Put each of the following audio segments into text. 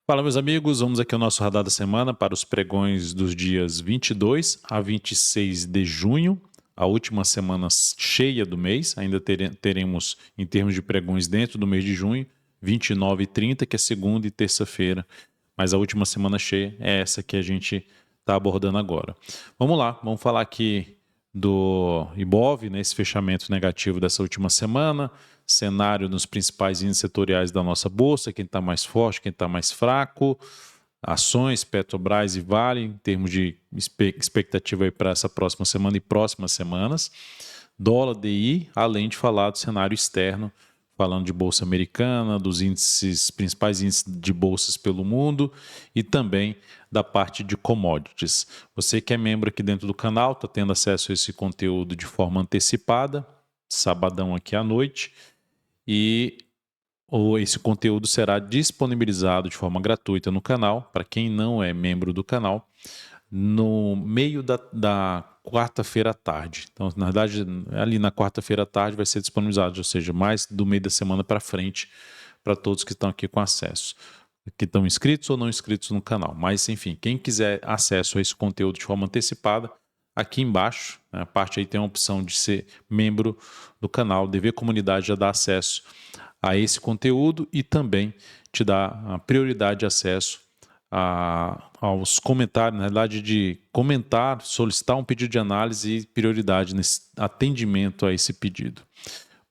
Fala, meus amigos, vamos aqui ao nosso radar da semana para os pregões dos dias 22 a 26 de junho, a última semana cheia do mês. Ainda teremos, em termos de pregões dentro do mês de junho, 29 e 30, que é segunda e terça-feira, mas a última semana cheia é essa que a gente está abordando agora. Vamos lá, vamos falar aqui do Ibov, né, esse fechamento negativo dessa última semana, cenário nos principais índices setoriais da nossa bolsa, quem está mais forte, quem está mais fraco, ações, Petrobras e Vale, em termos de expectativa para essa próxima semana e próximas semanas, dólar DI, além de falar do cenário externo, falando de bolsa americana, dos índices, principais índices de bolsas pelo mundo e também da parte de commodities. Você que é membro aqui dentro do canal, está tendo acesso a esse conteúdo de forma antecipada, sabadão aqui à noite, e esse conteúdo será disponibilizado de forma gratuita no canal, para quem não é membro do canal, no meio da quarta-feira à tarde. Então, na verdade, ali na quarta-feira à tarde vai ser disponibilizado, ou seja, mais do meio da semana para frente, para todos que estão aqui com acesso, que estão inscritos ou não inscritos no canal. Mas, enfim, quem quiser acesso a esse conteúdo de forma antecipada, aqui embaixo, né, a parte aí tem a opção de ser membro do canal. DV Comunidade já dá acesso a esse conteúdo e também te dá a prioridade de acesso aos comentários, na verdade, de comentar, solicitar um pedido de análise e prioridade nesse atendimento a esse pedido.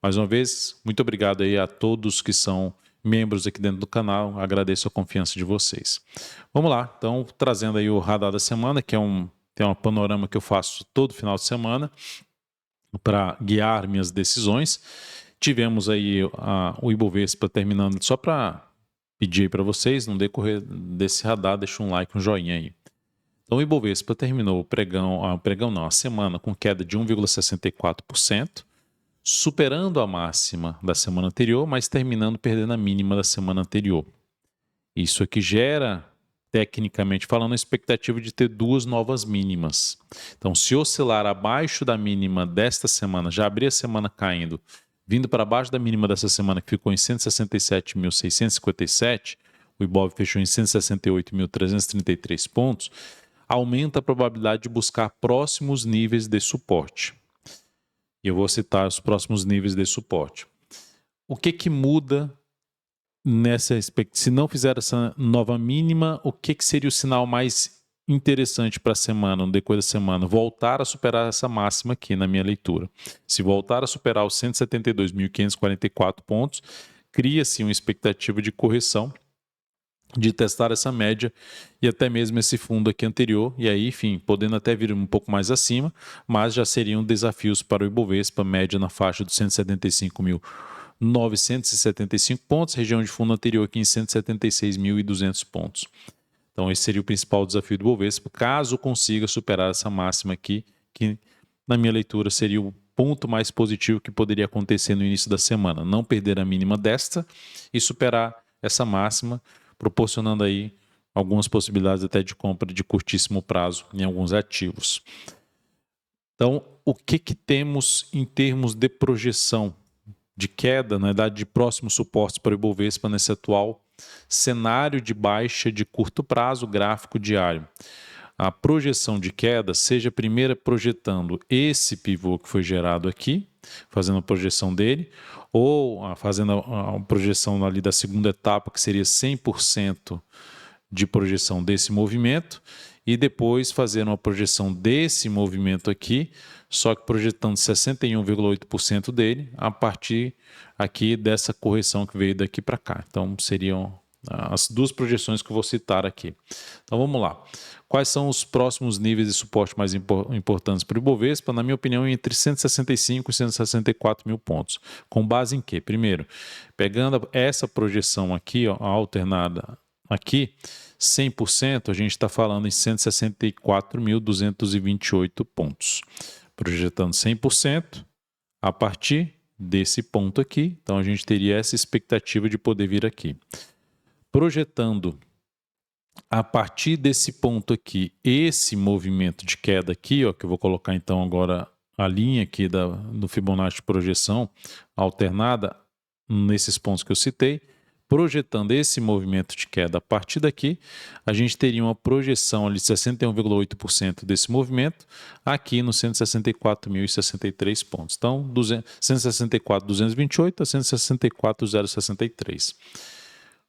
Mais uma vez, muito obrigado aí a todos que são membros aqui dentro do canal, agradeço a confiança de vocês. Vamos lá, então, trazendo aí o radar da semana, que tem um panorama que eu faço todo final de semana para guiar minhas decisões. Tivemos aí o Ibovespa terminando, só para pedir aí para vocês, no decorrer desse radar, deixa um like, um joinha aí. Então o Ibovespa terminou a semana com queda de 1,64%, superando a máxima da semana anterior, mas terminando perdendo a mínima da semana anterior. Isso aqui gera, tecnicamente falando, a expectativa de ter duas novas mínimas. Então, se oscilar abaixo da mínima desta semana, já abrir a semana caindo, vindo para baixo da mínima dessa semana, que ficou em 167.657, o Ibov fechou em 168.333 pontos, aumenta a probabilidade de buscar próximos níveis de suporte. E eu vou citar os próximos níveis de suporte. O que muda nessa expectativa? Se não fizer essa nova mínima, o que seria o sinal mais interessante para a semana, no decorrer da semana? Voltar a superar essa máxima aqui na minha leitura. Se voltar a superar os 172.544 pontos, cria-se uma expectativa de correção, de testar essa média e até mesmo esse fundo aqui anterior, e aí, enfim, podendo até vir um pouco mais acima, mas já seriam desafios para o Ibovespa, média na faixa dos 175.975 pontos, região de fundo anterior aqui em 176.200 pontos. Então esse seria o principal desafio do Ibovespa, caso consiga superar essa máxima aqui, que na minha leitura seria o ponto mais positivo que poderia acontecer no início da semana, não perder a mínima desta e superar essa máxima, proporcionando aí algumas possibilidades até de compra de curtíssimo prazo em alguns ativos. Então, o que temos em termos de projeção de queda, na verdade, de próximos suportes para o Ibovespa nesse atual cenário de baixa de curto prazo, gráfico diário? A projeção de queda, seja a primeira projetando esse pivô que foi gerado aqui, fazendo a projeção dele, ou fazendo a projeção ali da segunda etapa, que seria 100% de projeção desse movimento, e depois fazer uma projeção desse movimento aqui, só que projetando 61,8% dele, a partir aqui dessa correção que veio daqui para cá. Então, seriam as duas projeções que eu vou citar aqui. Então, vamos lá. Quais são os próximos níveis de suporte mais importantes para o Ibovespa? Na minha opinião, entre 165 e 164 mil pontos. Com base em quê? Primeiro, pegando essa projeção aqui, ó, alternada aqui, 100%, a gente está falando em 164.228 pontos. Projetando 100%, a partir desse ponto aqui, então a gente teria essa expectativa de poder vir aqui. Projetando a partir desse ponto aqui, esse movimento de queda aqui, ó, que eu vou colocar então agora a linha aqui do Fibonacci projeção alternada, nesses pontos que eu citei, projetando esse movimento de queda a partir daqui, a gente teria uma projeção ali de 61,8% desse movimento aqui no 164.063 pontos. Então, 164.228 a 164.063.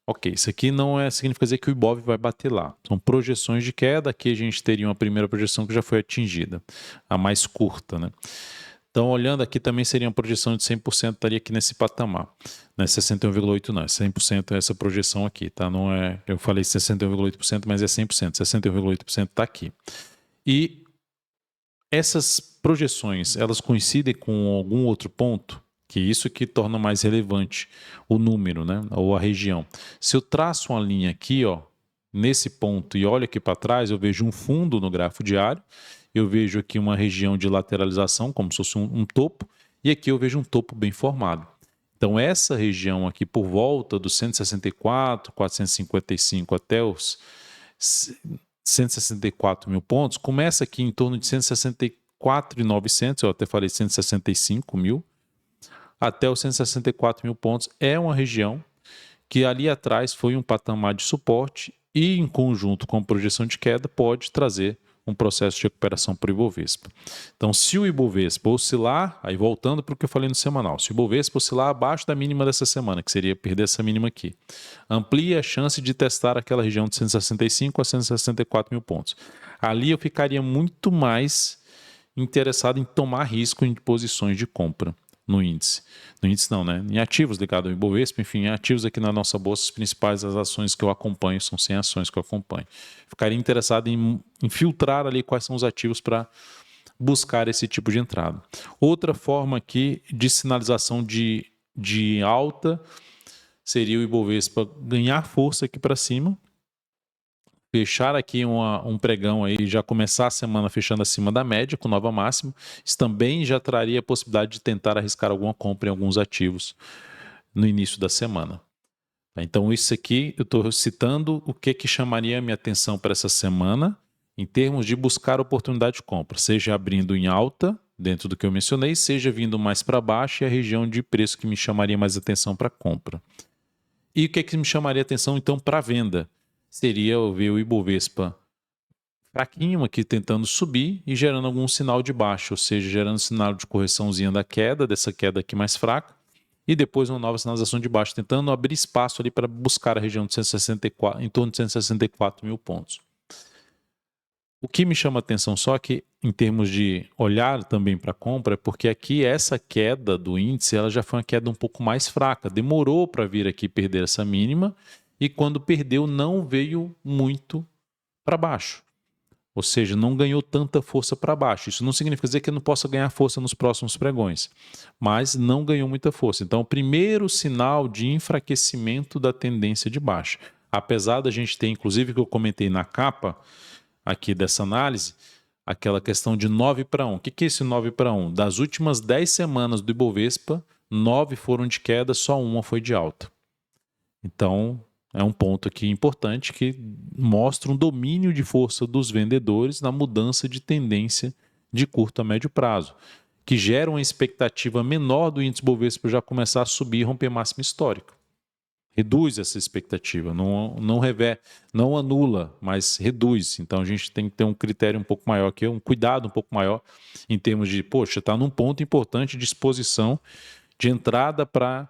Ok, isso aqui não significa dizer que o Ibov vai bater lá. São projeções de queda. Aqui a gente teria uma primeira projeção que já foi atingida, a mais curta, né? Então, olhando aqui também seria uma projeção de 100%, estaria aqui nesse patamar. Não é 61,8% não, é 100% essa projeção aqui, tá? Não é, eu falei 61,8%, mas é 100%. 61,8% está aqui. E essas projeções, elas coincidem com algum outro ponto? Que isso que torna mais relevante o número, né? Ou a região. Se eu traço uma linha aqui, ó, nesse ponto e olho aqui para trás, eu vejo um fundo no gráfico diário, eu vejo aqui uma região de lateralização, como se fosse um topo, e aqui eu vejo um topo bem formado. Então, essa região aqui, por volta dos 164, 455 até os 164 mil pontos, começa aqui em torno de 164.900, eu até falei 165 mil, até os 164 mil pontos, é uma região que ali atrás foi um patamar de suporte e, em conjunto com a projeção de queda, pode trazer um processo de recuperação para o Ibovespa. Então, se o Ibovespa oscilar, aí voltando para o que eu falei no semanal, se o Ibovespa oscilar abaixo da mínima dessa semana, que seria perder essa mínima aqui, amplia a chance de testar aquela região de 165 a 164 mil pontos. Ali eu ficaria muito mais interessado em tomar risco em posições de compra no índice. No índice não, né? Em ativos ligados ao Ibovespa, enfim, em ativos aqui na nossa bolsa, as principais as ações que eu acompanho, são 100 ações que eu acompanho. Ficaria interessado em filtrar ali quais são os ativos para buscar esse tipo de entrada. Outra forma aqui de sinalização de alta seria o Ibovespa ganhar força aqui para cima, fechar aqui um pregão aí, já começar a semana fechando acima da média, com nova máxima. Isso também já traria a possibilidade de tentar arriscar alguma compra em alguns ativos no início da semana. Então, isso aqui eu estou citando o que chamaria a minha atenção para essa semana, em termos de buscar oportunidade de compra, seja abrindo em alta, dentro do que eu mencionei, seja vindo mais para baixo e a região de preço que me chamaria mais atenção para compra. E o que me chamaria atenção, então, para venda? Seria eu ver o Ibovespa fraquinho aqui tentando subir e gerando algum sinal de baixa, ou seja, gerando sinal de correçãozinha da queda, dessa queda aqui mais fraca, e depois uma nova sinalização de baixa, tentando abrir espaço ali para buscar a região de 164, em torno de 164 mil pontos. O que me chama a atenção só que, em termos de olhar também para a compra, é porque aqui essa queda do índice ela já foi uma queda um pouco mais fraca, demorou para vir aqui perder essa mínima, e quando perdeu não veio muito para baixo. Ou seja, não ganhou tanta força para baixo. Isso não significa dizer que não possa ganhar força nos próximos pregões, mas não ganhou muita força. Então, o primeiro sinal de enfraquecimento da tendência de baixa. Apesar da gente ter, inclusive, que eu comentei na capa aqui dessa análise, aquela questão de 9 para 1. O que é esse 9 para 1? Das últimas 10 semanas do Ibovespa, 9 foram de queda, só uma foi de alta. Então, é um ponto aqui importante que mostra um domínio de força dos vendedores na mudança de tendência de curto a médio prazo, que gera uma expectativa menor do índice Bovespa já começar a subir e romper máxima histórica. Reduz essa expectativa, não anula, mas reduz. Então a gente tem que ter um critério um pouco maior aqui, um cuidado um pouco maior em termos de, está num ponto importante de exposição de entrada para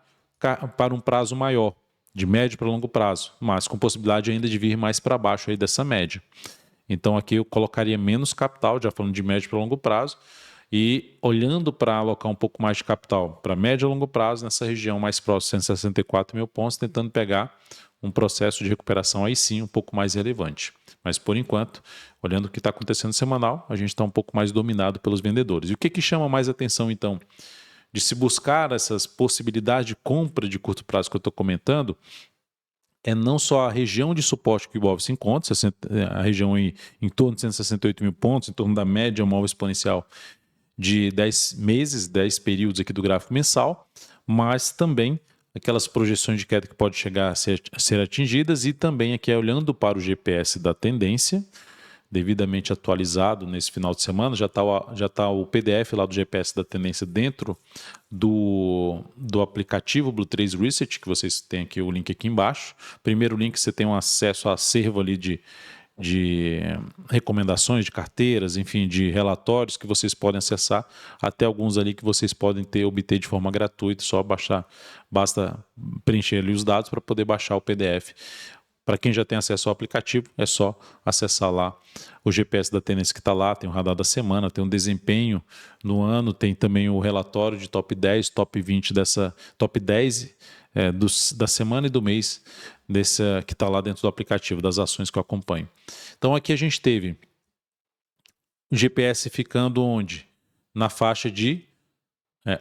um prazo maior, de médio para longo prazo, mas com possibilidade ainda de vir mais para baixo aí dessa média. Então aqui eu colocaria menos capital, já falando de médio para longo prazo, e olhando para alocar um pouco mais de capital para médio e longo prazo nessa região mais próxima de 164 mil pontos, tentando pegar um processo de recuperação aí sim um pouco mais relevante. Mas por enquanto, olhando o que está acontecendo semanal, a gente está um pouco mais dominado pelos vendedores. E o que chama mais atenção então de se buscar essas possibilidades de compra de curto prazo que eu estou comentando, é não só a região de suporte que o Ibov se encontra, a região em torno de 168 mil pontos, em torno da média móvel exponencial de 10 meses, 10 períodos aqui do gráfico mensal, mas também aquelas projeções de queda que podem chegar a ser atingidas, e também aqui olhando para o GPS da tendência, devidamente atualizado nesse final de semana. Já tá o PDF lá do GPS da tendência dentro do aplicativo Blue Trace Research, que vocês têm aqui o link aqui embaixo. Primeiro link, você tem um acesso a acervo ali de recomendações de carteiras, enfim, de relatórios que vocês podem acessar, até alguns ali que vocês podem obter de forma gratuita, só baixar, basta preencher ali os dados para poder baixar o PDF. Para quem já tem acesso ao aplicativo, é só acessar lá o GPS da tendência que está lá, tem o radar da semana, tem um desempenho no ano, tem também o relatório de top 10, top 20 dessa top 10 da semana e do mês que está lá dentro do aplicativo, das ações que eu acompanho. Então aqui a gente teve o GPS ficando onde? Na faixa de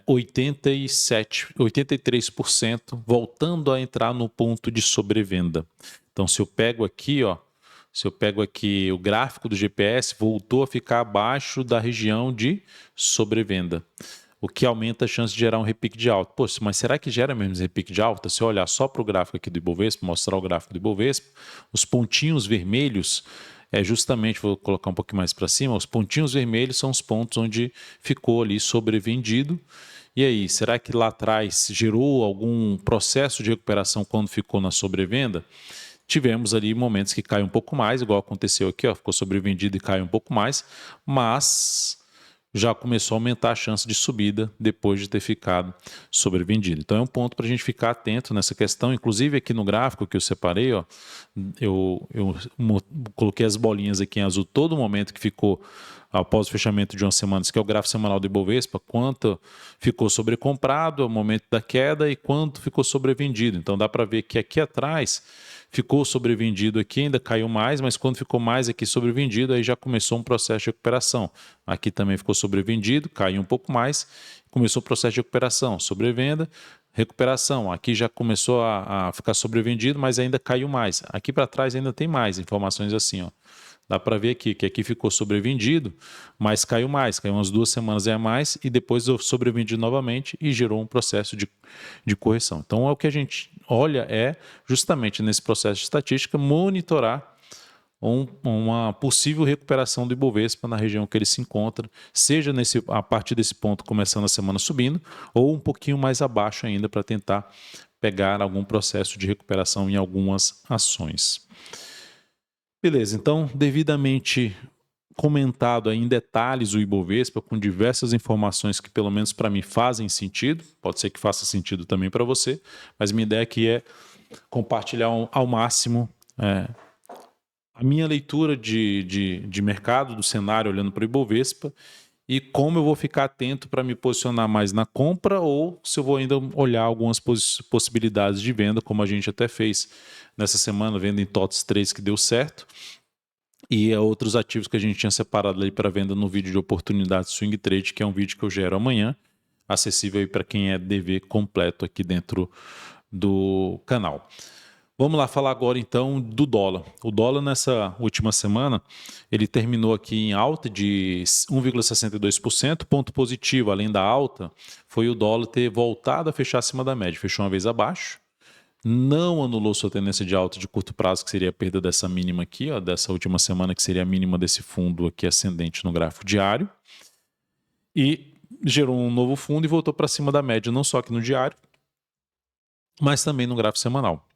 83%, voltando a entrar no ponto de sobrevenda. Então, se eu pego aqui o gráfico do GPS, voltou a ficar abaixo da região de sobrevenda, o que aumenta a chance de gerar um repique de alta. Pô, mas será que gera mesmo esse repique de alta? Se eu olhar só para o gráfico aqui do Ibovespa, mostrar o gráfico do Ibovespa, os pontinhos vermelhos, justamente, vou colocar um pouquinho mais para cima, os pontinhos vermelhos são os pontos onde ficou ali sobrevendido. E aí, será que lá atrás gerou algum processo de recuperação quando ficou na sobrevenda? Tivemos ali momentos que caiu um pouco mais, igual aconteceu aqui, ficou sobrevendido e caiu um pouco mais, mas já começou a aumentar a chance de subida depois de ter ficado sobrevendido. Então é um ponto para a gente ficar atento nessa questão. Inclusive aqui no gráfico que eu separei, eu coloquei as bolinhas aqui em azul todo momento que ficou após o fechamento de uma semana, que é o gráfico semanal do Ibovespa, quanto ficou sobrecomprado ao momento da queda e quanto ficou sobrevendido. Então dá para ver que aqui atrás ficou sobrevendido aqui, ainda caiu mais, mas quando ficou mais aqui sobrevendido, aí já começou um processo de recuperação. Aqui também ficou sobrevendido, caiu um pouco mais, começou o processo de recuperação, sobrevenda, recuperação. Aqui já começou a ficar sobrevendido, mas ainda caiu mais. Aqui para trás ainda tem mais informações assim, Dá para ver aqui que aqui ficou sobrevendido, mas caiu mais, caiu umas 2 semanas a mais e depois eu sobrevendi novamente e gerou um processo de correção. Então, o que a gente olha justamente nesse processo de estatística, monitorar uma possível recuperação do Ibovespa na região que ele se encontra, seja a partir desse ponto começando a semana subindo ou um pouquinho mais abaixo ainda para tentar pegar algum processo de recuperação em algumas ações. Beleza, então, devidamente comentado aí em detalhes o Ibovespa, com diversas informações que pelo menos para mim fazem sentido, pode ser que faça sentido também para você, mas minha ideia aqui é compartilhar ao máximo a minha leitura de mercado, do cenário olhando para o Ibovespa e como eu vou ficar atento para me posicionar mais na compra ou se eu vou ainda olhar algumas possibilidades de venda, como a gente até fez nessa semana, venda em TOTS 3 que deu certo, e outros ativos que a gente tinha separado ali para venda no vídeo de oportunidade Swing Trade, que é um vídeo que eu gero amanhã, acessível para quem é DV completo aqui dentro do canal. Vamos lá falar agora então do dólar. O dólar nessa última semana, ele terminou aqui em alta de 1,62%. Ponto positivo, além da alta, foi o dólar ter voltado a fechar acima da média. Fechou uma vez abaixo, não anulou sua tendência de alta de curto prazo, que seria a perda dessa mínima aqui, dessa última semana, que seria a mínima desse fundo aqui ascendente no gráfico diário. E gerou um novo fundo e voltou para cima da média, não só aqui no diário, mas também no gráfico semanal.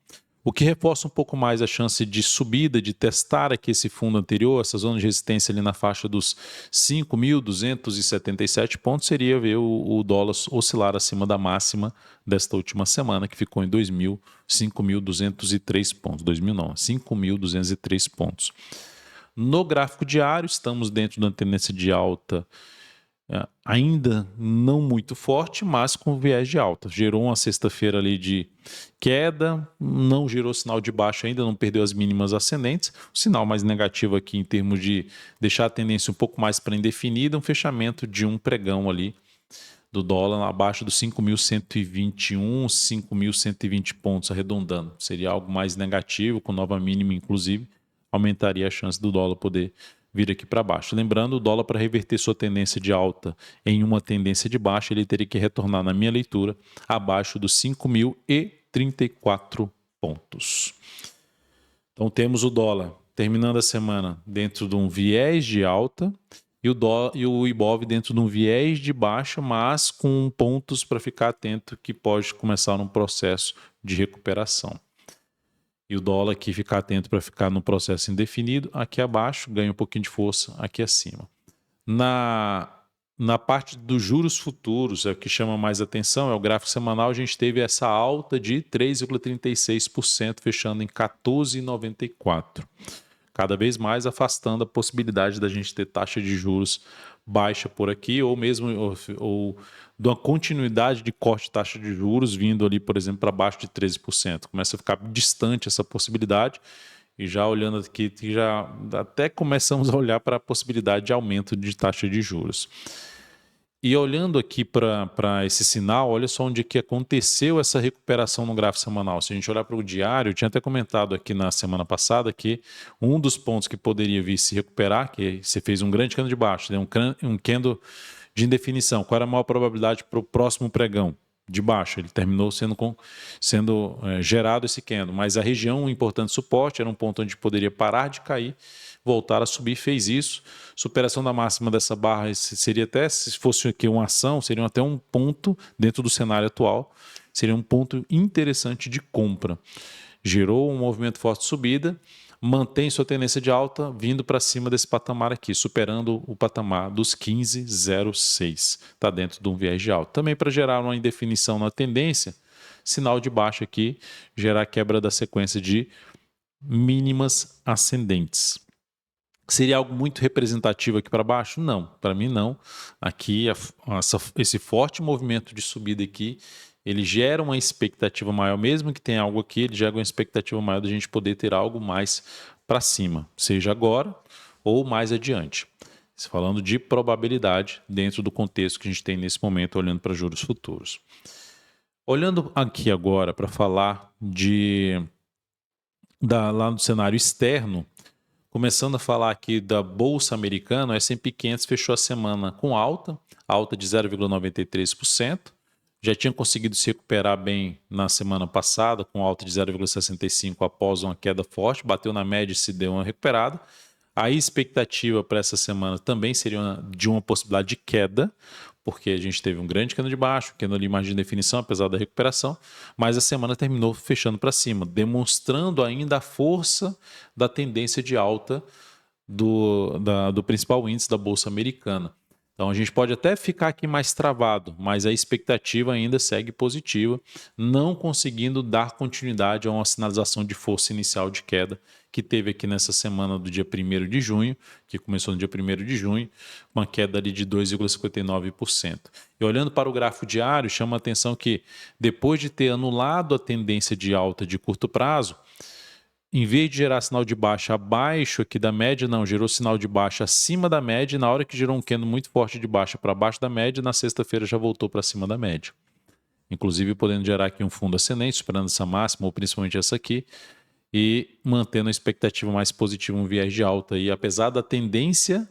O que reforça um pouco mais a chance de subida, de testar aqui esse fundo anterior, essa zona de resistência ali na faixa dos 5.277 pontos, seria ver o dólar oscilar acima da máxima desta última semana, que ficou em 5.203 pontos. 2.000 não, 5.203 pontos. No gráfico diário, estamos dentro da tendência de alta ainda não muito forte, mas com viés de alta. Gerou uma sexta-feira ali de queda, não gerou sinal de baixa ainda, não perdeu as mínimas ascendentes. O sinal mais negativo aqui em termos de deixar a tendência um pouco mais para indefinida, um fechamento de um pregão ali do dólar abaixo dos 5.121, 5.120 pontos, arredondando. Seria algo mais negativo, com nova mínima inclusive, aumentaria a chance do dólar poder vir aqui para baixo. Lembrando, o dólar, para reverter sua tendência de alta em uma tendência de baixa, ele teria que retornar, na minha leitura, abaixo dos 5.034 pontos. Então temos o dólar terminando a semana dentro de um viés de alta e o Ibov dentro de um viés de baixa, mas com pontos para ficar atento que pode começar num processo de recuperação. E o dólar aqui ficar atento para ficar no processo indefinido, aqui abaixo, ganha um pouquinho de força aqui acima. Na parte dos juros futuros, é o que chama mais atenção, é o gráfico semanal, a gente teve essa alta de 3,36%, fechando em 14,94%. Cada vez mais afastando a possibilidade da gente ter taxa de juros baixa por aqui, ou mesmo ou de uma continuidade de corte de taxa de juros vindo ali, por exemplo, para baixo de 13%. Começa a ficar distante essa possibilidade, e já olhando aqui, já até começamos a olhar para a possibilidade de aumento de taxa de juros. E olhando aqui para esse sinal, olha só onde que aconteceu essa recuperação no gráfico semanal. Se a gente olhar para o diário, eu tinha até comentado aqui na semana passada que um dos pontos que poderia vir se recuperar, que você fez um grande candle de baixo, um candle de indefinição. Qual era a maior probabilidade para o próximo pregão? De baixo. Ele terminou sendo gerado esse candle. Mas a região, um importante suporte, era um ponto onde poderia parar de cair, voltar a subir, fez isso. Superação da máxima dessa barra seria até, se fosse aqui uma ação, seria até um ponto dentro do cenário atual, seria um ponto interessante de compra. Gerou um movimento forte de subida, mantém sua tendência de alta, vindo para cima desse patamar aqui, superando o patamar dos 15,06. Está dentro de um viés de alta. Também para gerar uma indefinição na tendência, sinal de baixa aqui, gerar quebra da sequência de mínimas ascendentes. Seria algo muito representativo aqui para baixo? Não, para mim não. Aqui, esse forte movimento de subida aqui, ele gera uma expectativa maior, mesmo que tenha algo aqui, ele gera uma expectativa maior de a gente poder ter algo mais para cima, seja agora ou mais adiante. Falando de probabilidade dentro do contexto que a gente tem nesse momento, olhando para juros futuros. Olhando aqui agora para falar lá no cenário externo, começando a falar aqui da Bolsa Americana, o S&P 500 fechou a semana com alta de 0,93%. Já tinha conseguido se recuperar bem na semana passada, com alta de 0,65% após uma queda forte, bateu na média e se deu uma recuperada. A expectativa para essa semana também seria de uma possibilidade de queda, porque a gente teve um grande candle de baixo, candle ali mais de definição, apesar da recuperação, mas a semana terminou fechando para cima, demonstrando ainda a força da tendência de alta do principal índice da Bolsa Americana. Então a gente pode até ficar aqui mais travado, mas a expectativa ainda segue positiva, não conseguindo dar continuidade a uma sinalização de força inicial de queda que teve aqui nessa semana do dia 1º de junho, que começou no dia 1º de junho, uma queda ali de 2,59%. E olhando para o gráfico diário, chama a atenção que depois de ter anulado a tendência de alta de curto prazo, em vez de gerar sinal de baixa abaixo aqui da média, não, gerou sinal de baixa acima da média, e na hora que gerou um candle muito forte de baixa para baixo da média, na sexta-feira já voltou para cima da média. Inclusive podendo gerar aqui um fundo ascendente, superando essa máxima, ou principalmente essa aqui, e mantendo a expectativa mais positiva, um viés de alta aí, apesar da tendência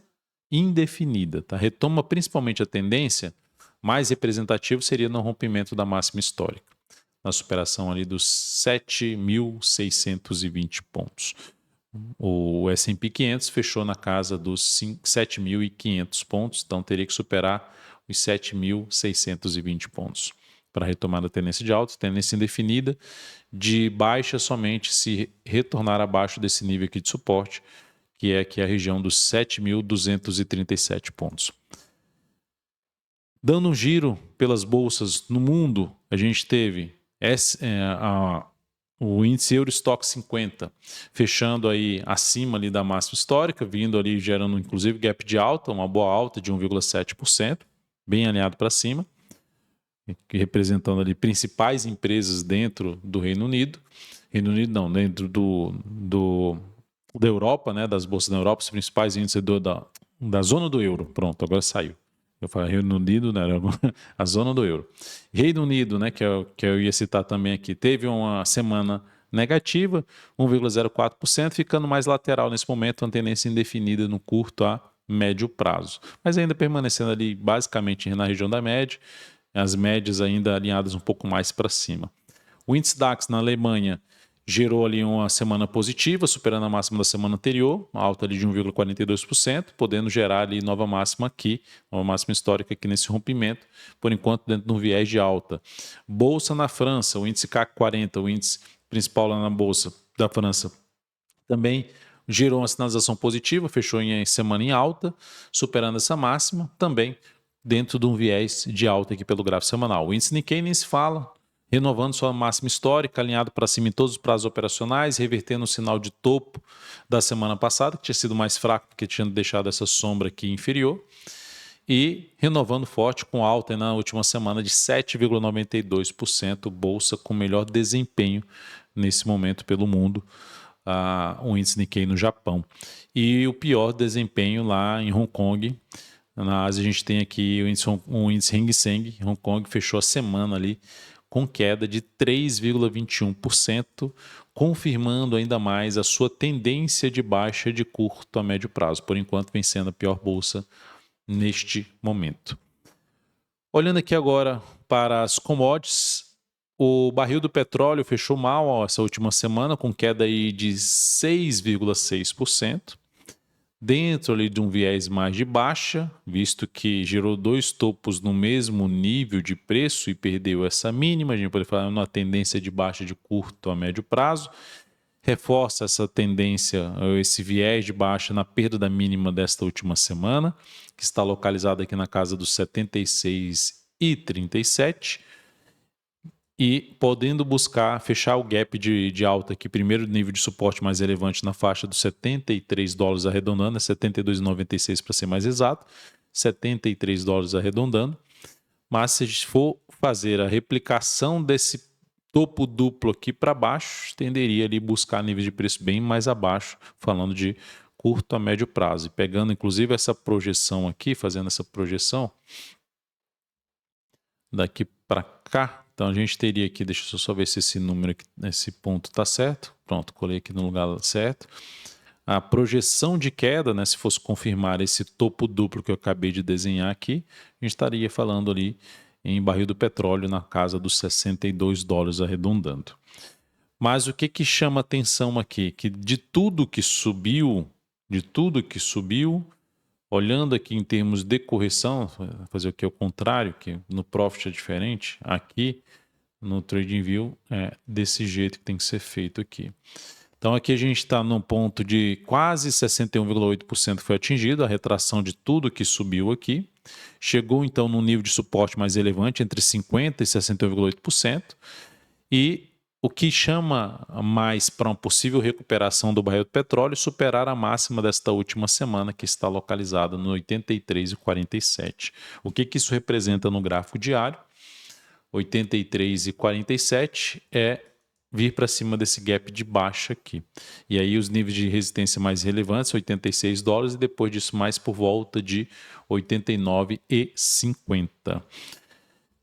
indefinida. Tá? Retoma principalmente a tendência, mais representativo seria no rompimento da máxima histórica, na superação ali dos 7.620 pontos. O S&P 500 fechou na casa dos 7.500 pontos, então teria que superar os 7.620 pontos para retomar a tendência de alta, tendência indefinida, de baixa somente se retornar abaixo desse nível aqui de suporte, que é aqui a região dos 7.237 pontos. Dando um giro pelas bolsas no mundo, a gente teve o índice Eurostock 50 fechando aí acima ali da máxima histórica, vindo ali gerando inclusive gap de alta, uma boa alta de 1,7%, bem alinhado para cima, representando ali principais empresas dentro do Reino Unido. Reino Unido não, dentro da Europa, né, das bolsas da Europa, os principais índices da zona do euro. Pronto, agora saiu. Eu falei Reino Unido, né, a zona do euro. Reino Unido, né, que eu ia citar também aqui, teve uma semana negativa, 1,04%, ficando mais lateral nesse momento, uma tendência indefinida no curto a médio prazo. Mas ainda permanecendo ali basicamente na região da média, as médias ainda alinhadas um pouco mais para cima. O índice DAX na Alemanha gerou ali uma semana positiva, superando a máxima da semana anterior, uma alta ali de 1,42%, podendo gerar ali nova máxima aqui, uma máxima histórica aqui nesse rompimento, por enquanto dentro de um viés de alta. Bolsa na França, o índice CAC 40, o índice principal lá na Bolsa da França, também gerou uma sinalização positiva, fechou em semana em alta, superando essa máxima, também dentro de um viés de alta aqui pelo gráfico semanal. O índice Nikkei nem se fala, renovando sua máxima histórica, alinhado para cima em todos os prazos operacionais, revertendo o sinal de topo da semana passada, que tinha sido mais fraco porque tinha deixado essa sombra aqui inferior, e renovando forte com alta na última semana de 7,92%, bolsa com melhor desempenho nesse momento pelo mundo, o índice Nikkei no Japão. E o pior desempenho lá em Hong Kong. Na Ásia a gente tem aqui o índice Hang Seng, Hong Kong fechou a semana ali com queda de 3,21%, confirmando ainda mais a sua tendência de baixa de curto a médio prazo. Por enquanto vem sendo a pior bolsa neste momento. Olhando aqui agora para as commodities, o barril do petróleo fechou mal essa última semana, com queda aí de 6,6%, dentro ali de um viés mais de baixa, visto que gerou dois topos no mesmo nível de preço e perdeu essa mínima. A gente pode falar numa tendência de baixa de curto a médio prazo. Reforça essa tendência, esse viés de baixa na perda da mínima desta última semana, que está localizada aqui na casa dos 76,37, e podendo buscar fechar o gap de alta aqui, primeiro nível de suporte mais relevante na faixa dos $73 arredondando, é 72,96 para ser mais exato, $73 arredondando. Mas se a gente for fazer a replicação desse topo duplo aqui para baixo, tenderia ali buscar níveis de preço bem mais abaixo, falando de curto a médio prazo. E pegando inclusive essa projeção aqui, fazendo essa projeção daqui para cá, então a gente teria aqui, deixa eu só ver se esse número aqui, esse ponto está certo. Pronto, colei aqui no lugar certo. A projeção de queda, né, se fosse confirmar esse topo duplo que eu acabei de desenhar aqui, a gente estaria falando ali em barril do petróleo na casa dos $62 arredondando. Mas o que chama atenção aqui? Que de tudo que subiu, olhando aqui em termos de correção, fazer o que é o contrário, que no Profit é diferente, aqui no TradingView é desse jeito que tem que ser feito aqui. Então aqui a gente está num ponto de quase 61,8% foi atingido, a retração de tudo que subiu aqui. Chegou então num nível de suporte mais relevante, entre 50% e 61,8%. E o que chama mais para uma possível recuperação do barril do petróleo, superar a máxima desta última semana, que está localizada no 83,47. O que isso representa no gráfico diário? 83,47 é vir para cima desse gap de baixa aqui. E aí os níveis de resistência mais relevantes, $86, e depois disso mais por volta de 89,50.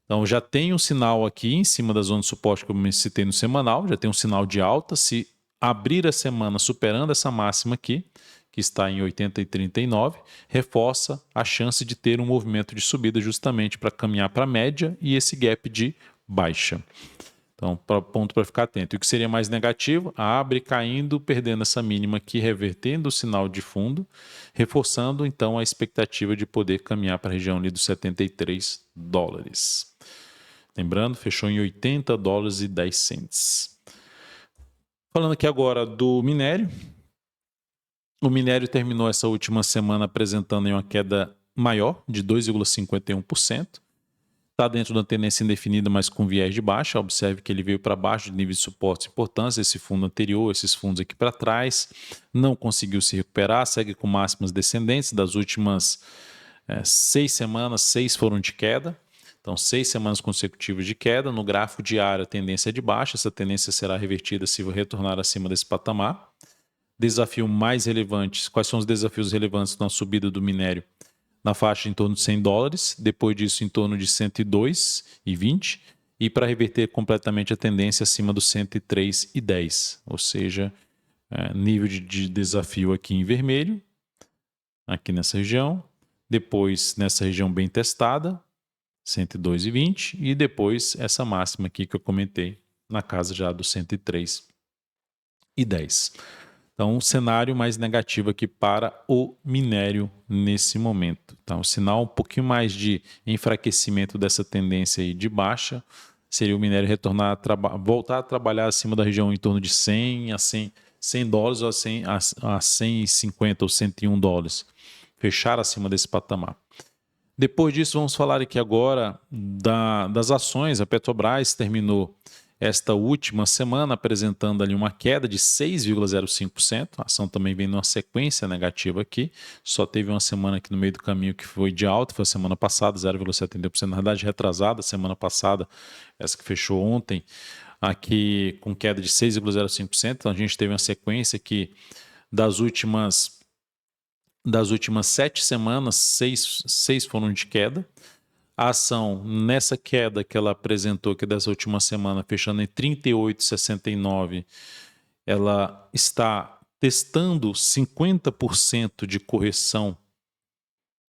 Então já tem um sinal aqui em cima da zona de suporte que eu citei no semanal, já tem um sinal de alta. Se abrir a semana superando essa máxima aqui, que está em 80,39, reforça a chance de ter um movimento de subida justamente para caminhar para a média e esse gap de baixa. Então, ponto para ficar atento. E o que seria mais negativo? Abre caindo, perdendo essa mínima aqui, revertendo o sinal de fundo, reforçando então a expectativa de poder caminhar para a região ali dos $73. Lembrando, fechou em $80,10. Falando aqui agora do minério. O minério terminou essa última semana apresentando uma queda maior, de 2,51%. Está dentro da tendência indefinida, mas com viés de baixa. Observe que ele veio para baixo de nível de suporte e importância. Esse fundo anterior, esses fundos aqui para trás, não conseguiu se recuperar, segue com máximas descendentes. Das últimas 6 semanas, 6 foram de queda. Então, 6 semanas consecutivas de queda. No gráfico diário, a tendência é de baixa. Essa tendência será revertida se retornar acima desse patamar. Desafio mais relevante. Quais são os desafios relevantes na subida do minério? Na faixa em torno de $100, depois disso em torno de 102,20, e para reverter completamente a tendência acima dos 103,10, ou seja, nível de desafio aqui em vermelho, aqui nessa região, depois nessa região bem testada, 102,20, e depois essa máxima aqui que eu comentei, na casa já dos 103 Então, um cenário mais negativo aqui para o minério nesse momento. Então, um sinal um pouquinho mais de enfraquecimento dessa tendência aí de baixa seria o minério retornar voltar a trabalhar acima da região em torno de 100 a 100 dólares ou a 150 ou 101 dólares. Fechar acima desse patamar. Depois disso, vamos falar aqui agora das ações. A Petrobras terminou esta última semana apresentando ali uma queda de 6,05%. A ação também vem numa sequência negativa aqui. Só teve uma semana aqui no meio do caminho que foi de alta, foi a semana passada, 0,70%. Na verdade, retrasada, semana passada, essa que fechou ontem, aqui com queda de 6,05%. Então, a gente teve uma sequência aqui das últimas 7 semanas, 6 foram de queda. A ação, nessa queda que ela apresentou aqui dessa última semana, fechando em 38,69, ela está testando 50% de correção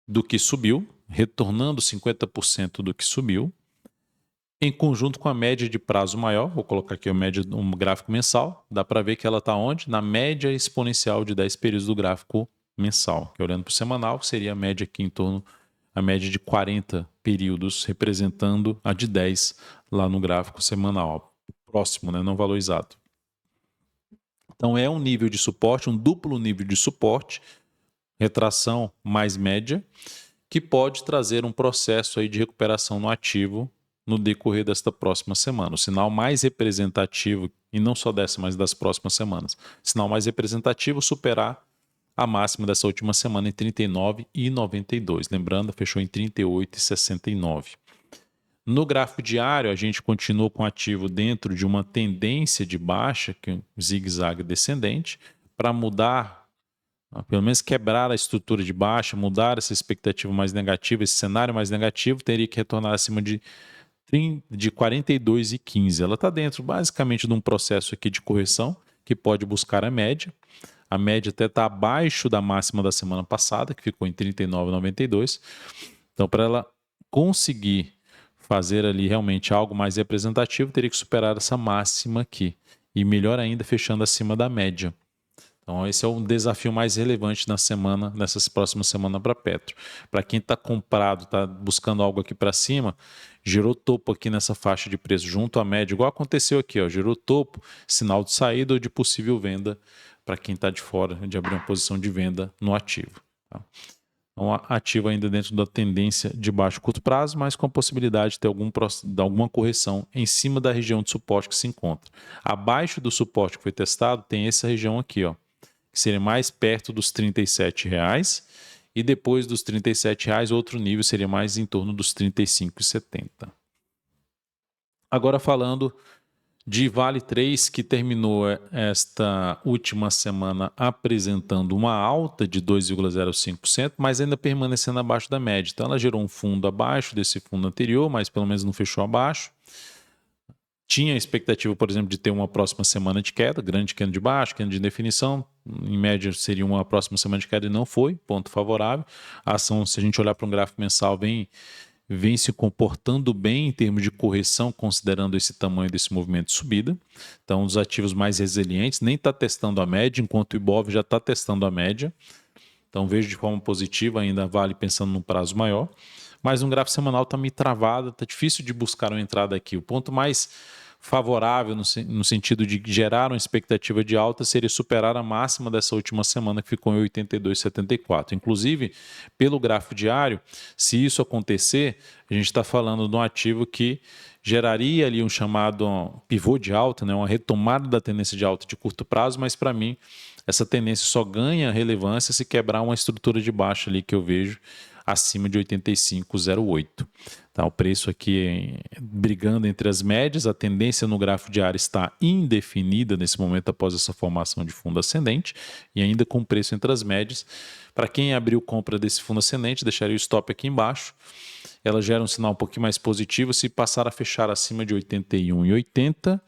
do que subiu, retornando 50% do que subiu, em conjunto com a média de prazo maior. Vou colocar aqui um gráfico mensal, dá para ver que ela está onde? Na média exponencial de 10 períodos do gráfico mensal, que olhando para o semanal, seria a média aqui em torno, a média de 40 períodos, representando a de 10 lá no gráfico semanal, próximo, né, não valorizado. Então é um nível de suporte, um duplo nível de suporte, retração mais média, que pode trazer um processo aí de recuperação no ativo no decorrer desta próxima semana. O sinal mais representativo, e não só dessa, mas das próximas semanas, o sinal mais representativo superar a máxima dessa última semana em 39,92. Lembrando, fechou em 38,69. No gráfico diário, a gente continua com o ativo dentro de uma tendência de baixa, que é um zigue-zague descendente, para mudar, pelo menos quebrar a estrutura de baixa, mudar essa expectativa mais negativa, esse cenário mais negativo, teria que retornar acima de 42,15. Ela está dentro basicamente de um processo aqui de correção, que pode buscar a média. A média até está abaixo da máxima da semana passada, que ficou em 39,92. Então, para ela conseguir fazer ali realmente algo mais representativo, teria que superar essa máxima aqui. E melhor ainda, fechando acima da média. Então, esse é um desafio mais relevante nessas próximas semanas para a Petro. Para quem está comprado, está buscando algo aqui para cima, gerou topo aqui nessa faixa de preço junto à média, igual aconteceu aqui, ó, gerou topo, sinal de saída ou de possível venda para quem está de fora, de abrir uma posição de venda no ativo. Tá? Então, ativo ainda dentro da tendência de baixo curto prazo, mas com a possibilidade de ter alguma correção em cima da região de suporte que se encontra. Abaixo do suporte que foi testado, tem essa região aqui, ó, que seria mais perto dos R$ 37,00, e depois dos R$ 37,00, outro nível seria mais em torno dos R$ 35,70. Agora falando de Vale 3, que terminou esta última semana apresentando uma alta de 2,05%, mas ainda permanecendo abaixo da média. Então ela gerou um fundo abaixo desse fundo anterior, mas pelo menos não fechou abaixo. Tinha a expectativa, por exemplo, de ter uma próxima semana de queda, grande queda de baixo, queda de indefinição. Em média, seria uma próxima semana de queda e não foi, ponto favorável. A ação, se a gente olhar para um gráfico mensal, vem se comportando bem em termos de correção, considerando esse tamanho desse movimento de subida. Então, os ativos mais resilientes nem está testando a média, enquanto o Ibov já está testando a média. Então, vejo de forma positiva, ainda vale pensando num prazo maior. Mas um gráfico semanal está meio travado, está difícil de buscar uma entrada aqui. O ponto mais favorável no sentido de gerar uma expectativa de alta seria superar a máxima dessa última semana, que ficou em 82,74. Inclusive, pelo gráfico diário, se isso acontecer, a gente está falando de um ativo que geraria ali um chamado pivô de alta, né, uma retomada da tendência de alta de curto prazo, mas para mim essa tendência só ganha relevância se quebrar uma estrutura de baixa ali que eu vejo acima de 85,08. Tá, o preço aqui brigando entre as médias, a tendência no gráfico diário está indefinida nesse momento após essa formação de fundo ascendente e ainda com preço entre as médias. Para quem abriu compra desse fundo ascendente, deixaria o stop aqui embaixo. Ela gera um sinal um pouquinho mais positivo se passar a fechar acima de 81,80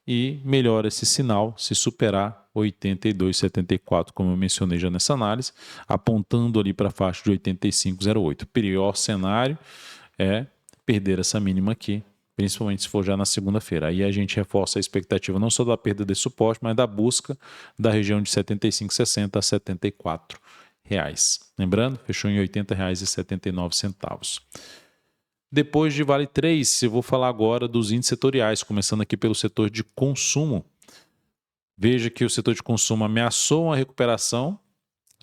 e melhora esse sinal se superar 82,74, como eu mencionei já nessa análise, apontando ali para a faixa de 85,08. O pior cenário é perder essa mínima aqui, principalmente se for já na segunda-feira. Aí a gente reforça a expectativa não só da perda de suporte, mas da busca da região de R$ 75,60 a R$ 74. Lembrando, fechou em R$ 80,79. Depois de Vale 3, eu vou falar agora dos índices setoriais, começando aqui pelo setor de consumo. Veja que o setor de consumo ameaçou uma recuperação,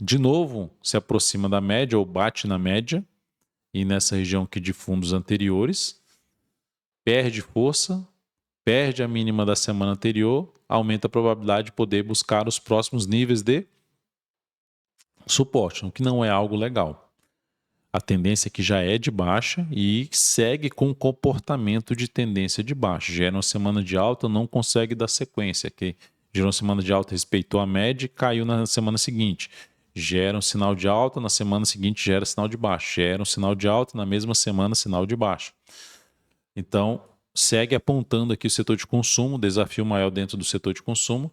de novo se aproxima da média ou bate na média, e nessa região aqui de fundos anteriores, perde força, perde a mínima da semana anterior, aumenta a probabilidade de poder buscar os próximos níveis de suporte, o que não é algo legal. A tendência aqui já é de baixa e segue com comportamento de tendência de baixa. Gera uma semana de alta, não consegue dar sequência. Que gerou uma semana de alta, respeitou a média e caiu na semana seguinte. Gera um sinal de alta, na semana seguinte gera sinal de baixa. Gera um sinal de alta, na mesma semana sinal de baixa. Então, segue apontando aqui o setor de consumo, desafio maior dentro do setor de consumo,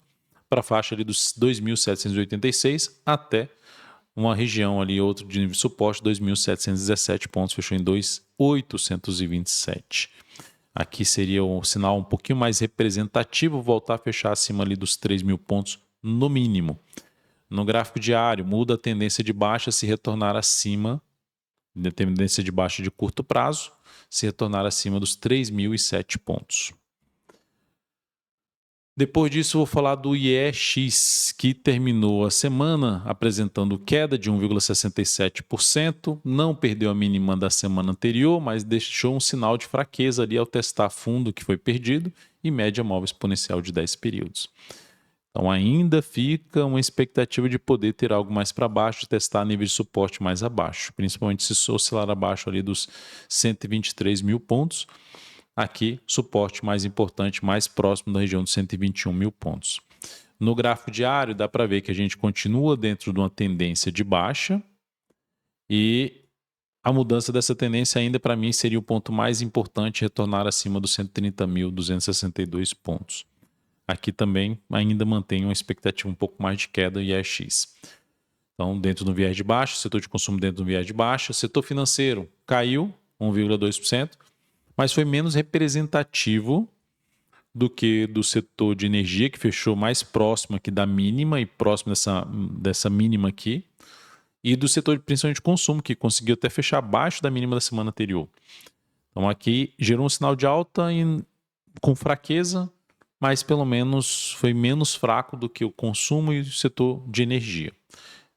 para a faixa ali dos 2.786 até uma região ali, outro de nível de suporte, 2.717 pontos, fechou em 2.827. Aqui seria um sinal um pouquinho mais representativo, voltar a fechar acima ali dos 3.000 pontos no mínimo. No gráfico diário, muda a tendência de baixa se retornar acima, tendência de baixa de curto prazo, se retornar acima dos 3.007 pontos. Depois disso, eu vou falar do IEX, que terminou a semana apresentando queda de 1,67%, não perdeu a mínima da semana anterior, mas deixou um sinal de fraqueza ali ao testar fundo que foi perdido e média móvel exponencial de 10 períodos. Então ainda fica uma expectativa de poder ter algo mais para baixo, de testar nível de suporte mais abaixo, principalmente se oscilar abaixo ali dos 123 mil pontos. Aqui, suporte mais importante, mais próximo da região dos 121 mil pontos. No gráfico diário, dá para ver que a gente continua dentro de uma tendência de baixa e a mudança dessa tendência ainda, para mim, seria o ponto mais importante, retornar acima dos 130.262 pontos. Aqui também ainda mantém uma expectativa um pouco mais de queda IEX. Então, dentro do viés de baixa, setor de consumo dentro do viés de baixa, setor financeiro caiu 1,2%, mas foi menos representativo do que do setor de energia, que fechou mais próximo aqui da mínima e próximo dessa mínima aqui, e do setor principalmente de consumo, que conseguiu até fechar abaixo da mínima da semana anterior. Então aqui gerou um sinal de alta com fraqueza, mas pelo menos foi menos fraco do que o consumo e o setor de energia.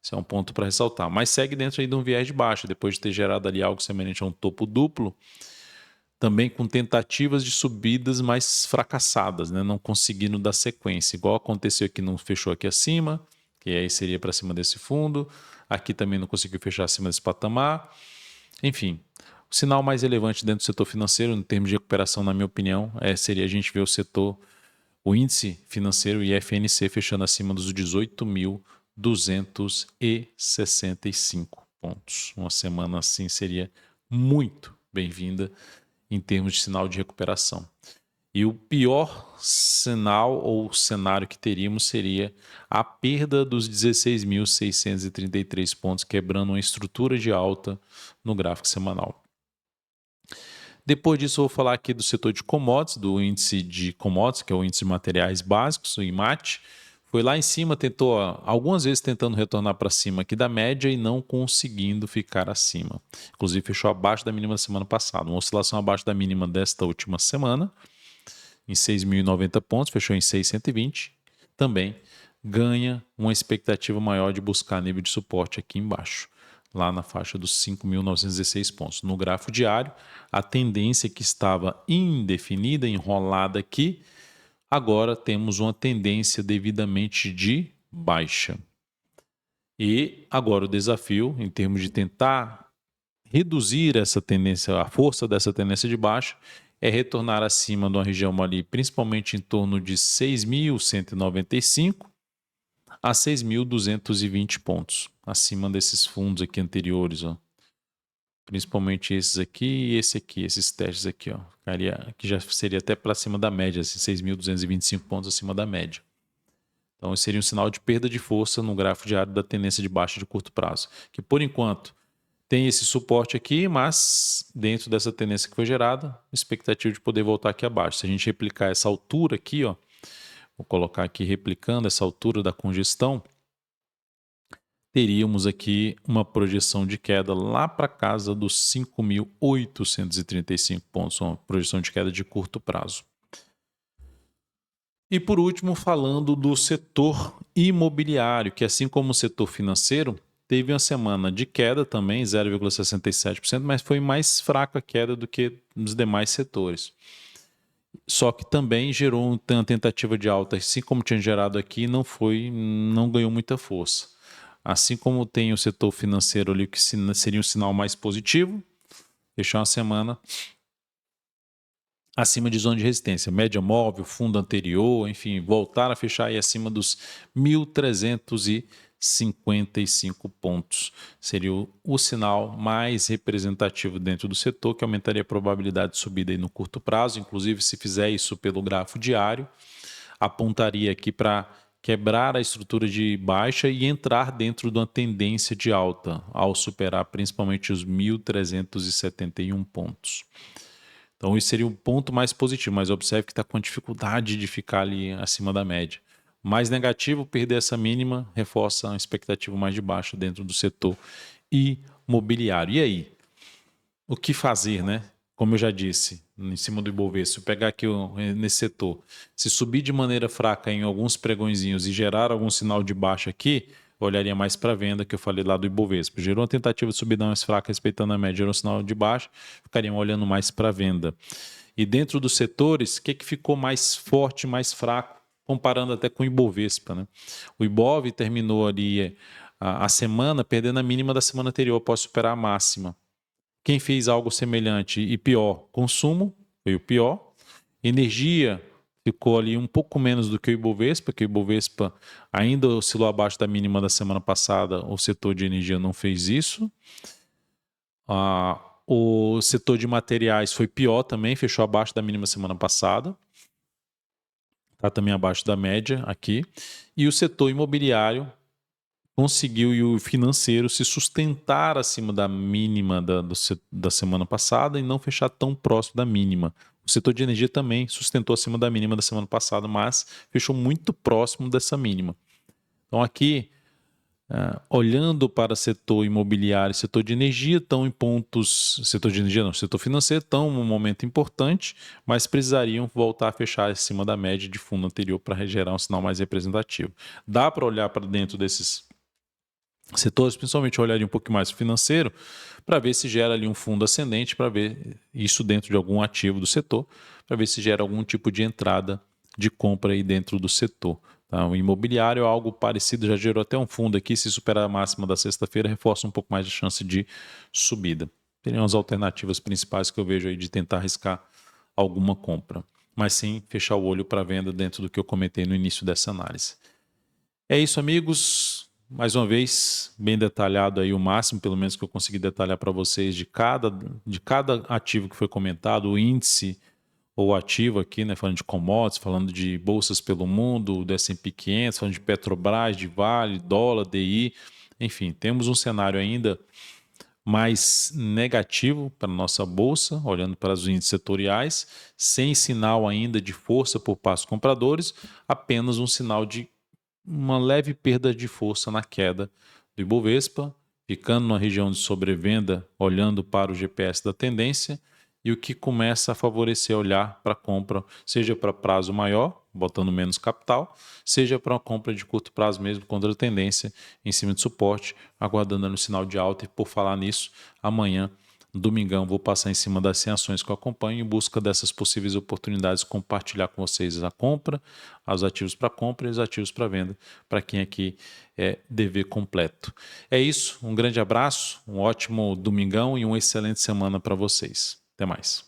Esse é um ponto para ressaltar. Mas segue dentro aí de um viés de baixa, depois de ter gerado ali algo semelhante a um topo duplo, também com tentativas de subidas mais fracassadas, né? Não conseguindo dar sequência, igual aconteceu aqui, não fechou aqui acima, que aí seria para cima desse fundo, aqui também não conseguiu fechar acima desse patamar. Enfim, o sinal mais relevante dentro do setor financeiro, em termos de recuperação, na minha opinião, seria a gente ver o índice financeiro IFNC fechando acima dos 18.265 pontos. Uma semana assim seria muito bem-vinda em termos de sinal de recuperação. E o pior sinal ou cenário que teríamos seria a perda dos 16.633 pontos, quebrando uma estrutura de alta no gráfico semanal. Depois disso, eu vou falar aqui do setor de commodities, do índice de commodities, que é o índice de materiais básicos, o IMAT. Foi lá em cima, tentou algumas vezes tentando retornar para cima aqui da média e não conseguindo ficar acima. Inclusive fechou abaixo da mínima da semana passada. Uma oscilação abaixo da mínima desta última semana, em 6.090 pontos, fechou em 620. Também ganha uma expectativa maior de buscar nível de suporte aqui embaixo, lá na faixa dos 5.916 pontos. No gráfico diário, a tendência que estava indefinida, enrolada aqui, agora temos uma tendência devidamente de baixa. E agora o desafio, em termos de tentar reduzir essa tendência, a força dessa tendência de baixa, é retornar acima de uma região ali, principalmente em torno de 6.195 a 6.220 pontos, acima desses fundos aqui anteriores, ó. Principalmente esses aqui e esse aqui, esses testes aqui, ó, que já seria até para cima da média, assim, 6.225 pontos acima da média. Então, esse seria um sinal de perda de força no gráfico diário da tendência de baixa de curto prazo, que por enquanto tem esse suporte aqui, mas dentro dessa tendência que foi gerada, expectativa de poder voltar aqui abaixo. Se a gente replicar essa altura aqui, ó, vou colocar aqui replicando essa altura da congestão, teríamos aqui uma projeção de queda lá para casa dos 5.835 pontos, uma projeção de queda de curto prazo. E por último, falando do setor imobiliário, que assim como o setor financeiro, teve uma semana de queda também, 0,67%, mas foi mais fraca a queda do que nos demais setores. Só que também gerou uma tentativa de alta, assim como tinha gerado aqui, não ganhou muita força. Assim como tem o setor financeiro ali, que seria um sinal mais positivo, fechar uma semana acima de zona de resistência, média móvel, fundo anterior, enfim, voltar a fechar aí acima dos 1.355 pontos. Seria o sinal mais representativo dentro do setor, que aumentaria a probabilidade de subida aí no curto prazo. Inclusive, se fizer isso pelo grafo diário, apontaria aqui para quebrar a estrutura de baixa e entrar dentro de uma tendência de alta, ao superar principalmente os 1.371 pontos. Então, isso seria o ponto mais positivo, mas observe que está com dificuldade de ficar ali acima da média. Mais negativo, perder essa mínima reforça a expectativa mais de baixa dentro do setor imobiliário. E aí? O que fazer, né? Como eu já disse, em cima do Ibovespa, se eu pegar aqui nesse setor, se subir de maneira fraca em alguns pregõezinhos e gerar algum sinal de baixa aqui, eu olharia mais para a venda, que eu falei lá do Ibovespa. Gerou uma tentativa de subida mais fraca, respeitando a média, gerou um sinal de baixa, ficariam olhando mais para a venda. E dentro dos setores, o que ficou mais forte, mais fraco, comparando até com o Ibovespa, né? O Ibov terminou ali a semana perdendo a mínima da semana anterior, após superar a máxima. Quem fez algo semelhante e pior? Consumo, foi o pior. Energia ficou ali um pouco menos do que o Ibovespa, que o Ibovespa ainda oscilou abaixo da mínima da semana passada, o setor de energia não fez isso. O setor de materiais foi pior também, fechou abaixo da mínima semana passada. Está também abaixo da média aqui. E o setor imobiliário conseguiu, e o financeiro, se sustentar acima da mínima da semana passada e não fechar tão próximo da mínima. O setor de energia também sustentou acima da mínima da semana passada, mas fechou muito próximo dessa mínima. Então aqui, olhando para o setor imobiliário e setor de energia, estão em pontos... Setor de energia não, setor financeiro estão em um momento importante, mas precisariam voltar a fechar acima da média de fundo anterior para gerar um sinal mais representativo. Dá para olhar para dentro desses setores, principalmente olharia um pouco mais financeiro, para ver se gera ali um fundo ascendente, para ver isso dentro de algum ativo do setor, para ver se gera algum tipo de entrada de compra aí dentro do setor. Tá? O imobiliário é algo parecido, já gerou até um fundo aqui, se superar a máxima da sexta-feira, reforça um pouco mais de chance de subida. Seriam as alternativas principais que eu vejo aí de tentar arriscar alguma compra, mas sim fechar o olho para venda dentro do que eu comentei no início dessa análise. É isso, amigos. Mais uma vez, bem detalhado aí o máximo, pelo menos que eu consegui detalhar para vocês de cada ativo que foi comentado, o índice ou ativo aqui, né, falando de commodities, falando de bolsas pelo mundo, do S&P 500, falando de Petrobras, de Vale, dólar, DI, enfim, temos um cenário ainda mais negativo para a nossa bolsa, olhando para os índices setoriais, sem sinal ainda de força por parte dos compradores, apenas um sinal de uma leve perda de força na queda do Ibovespa, ficando na região de sobrevenda, olhando para o GPS da tendência, e o que começa a favorecer olhar para a compra, seja para prazo maior, botando menos capital, seja para uma compra de curto prazo mesmo, contra a tendência, em cima de suporte, aguardando no sinal de alta. E por falar nisso, amanhã, domingão, vou passar em cima das 100 ações que eu acompanho em busca dessas possíveis oportunidades, compartilhar com vocês a compra, os ativos para compra e os ativos para venda, para quem aqui é dever completo. É isso, um grande abraço, um ótimo domingão e uma excelente semana para vocês. Até mais.